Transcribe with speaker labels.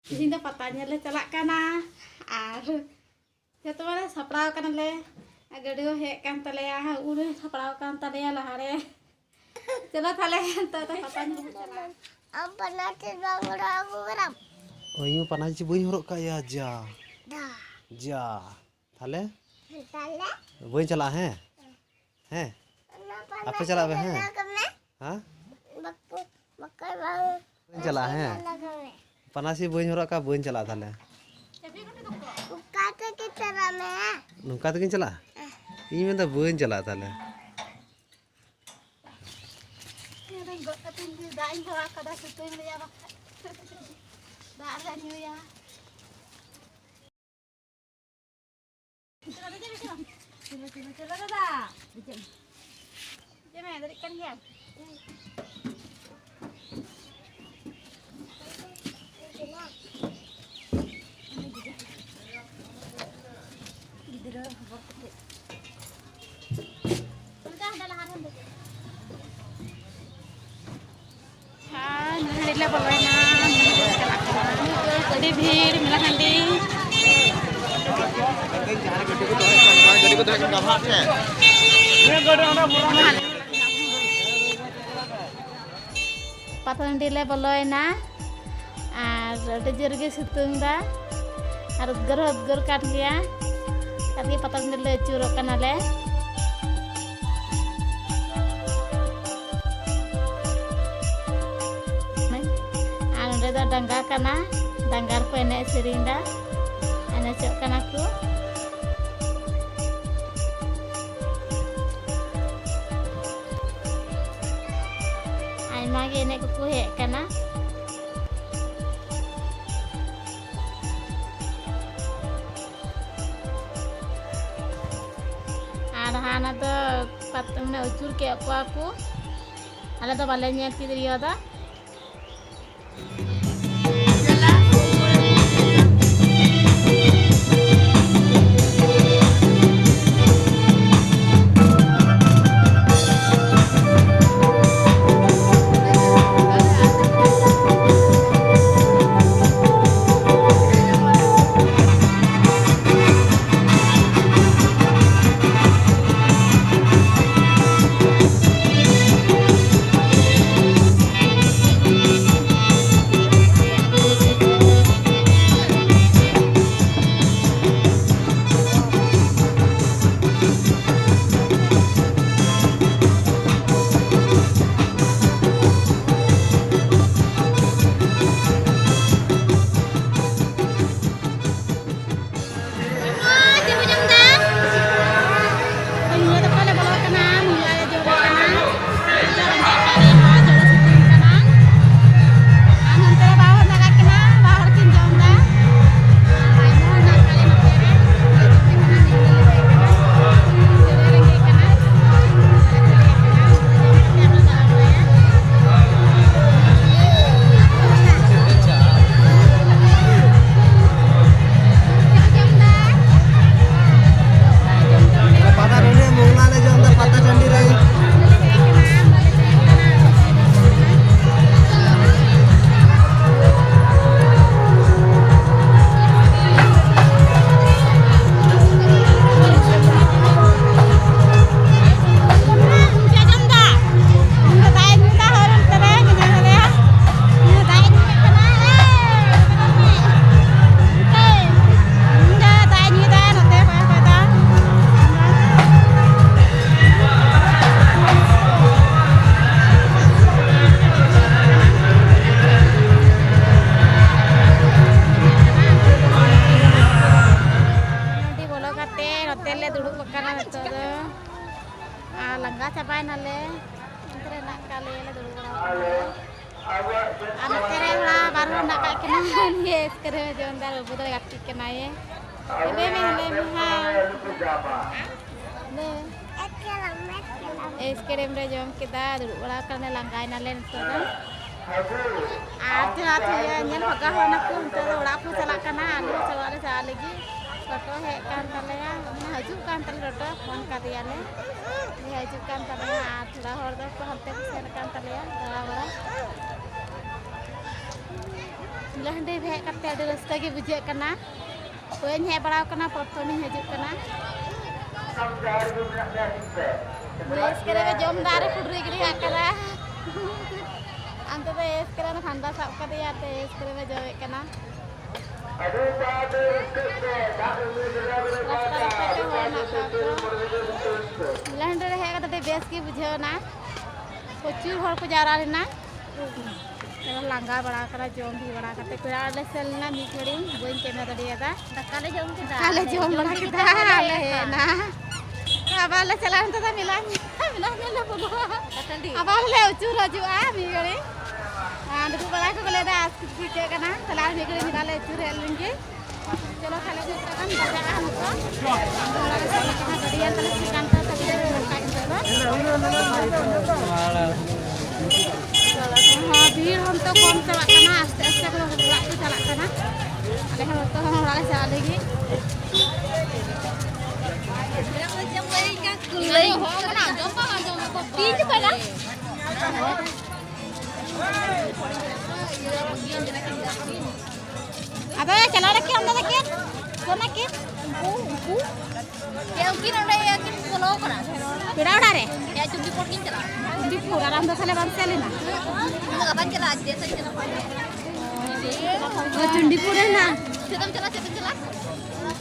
Speaker 1: Ini dah patahnya le celak kana. Jatuh mana saprau kana le. Agar dia hek kan talaya, udah saprau kan talaya lah hari. Coba talaya entah patahnya celak.
Speaker 2: Apa nanti bangun aku geram?
Speaker 3: Oh iya panas sih boy horok kayak ja.
Speaker 2: Dah.
Speaker 3: Ja. Thale?
Speaker 2: Salah?
Speaker 3: Boy celak he? He? Apa celak be he? Hah?
Speaker 2: Bakal bangun.
Speaker 3: Boy celak he? Panas sih boy horok ka boy celak thale.
Speaker 2: Kata kita rame.
Speaker 3: Nungka tuh celak? Ini minta boy celak thale.
Speaker 1: Dain kalau kada situ yang dia mak. Dah ada new ya. Coba dah. Jangan dari kan ya. Jadi भीड़ मिला हंडी patah le boloi na ada jergi situng da harus ger kan dia tapi patah le curok kan ale ada dangga kana danggar ko enek serinda ana cok kana ku ai mage enek ku hek kana hana do patumne ucur ke aku ala do balenya tidriya da langga capai nale entre nak kali le dulu anak tere lah baru nak kayak kenalan yes kere jondar budak gati kenai le ha le es kere mere jom kita dulu karena langgai nale itu kan ya nyen pagah anak ku untuk orang ku salah kana anu salah lagi foto hek kan talaya hajuk kan tal roto phone kariyale hajuk kan talaya thora hor do ko halte sen kan talaya dara लहंडे हेज करते अड़ी Ruska के बुझे करना कोई हे बड़ा करना प्रथम हजू करना बेस करे जम दारे फुटरी गिरी आकरा अंत तो एस करे ना ठंडा साफ कर दिया तो एस करे में जवे करना लहंडे हेज करते बेस की बुझे ना प्रचुर हर को जारा लेना लांगा बड़ा करा जोम भी बड़ा करते पेड़ा ले सेलना मिकड़ी बोइन केना दड़ियादा
Speaker 2: Kali jom kita.
Speaker 1: काले जोम बड़ा किता आले ना अबाले चला तो मिला मिला मिला बोलो अबाले उचूर हजुआ मिगड़ी आंद को बड़ा को ले दा पीछे कना चला मिगड़ी निकाले उचूर लेंगे चलो खाले को kan baca kan तो दड़िया तले कांता तले काट हाँ भीड़ हम तो कम चला करना आस्ते आस्ते को लापू चला करना अरे हम तो हम वाले चला लेगी अब चला रखे हम लोग के सोना के
Speaker 2: Mungkin ada yang follow kena.
Speaker 1: पेड़ा उड़ा रे
Speaker 2: Ya cumi porkin celah.
Speaker 1: di program तो साले बंद चले ना
Speaker 2: Enggak kapan celah dia saja celah.
Speaker 1: चुंडी पूरे ना
Speaker 2: Sedang celah.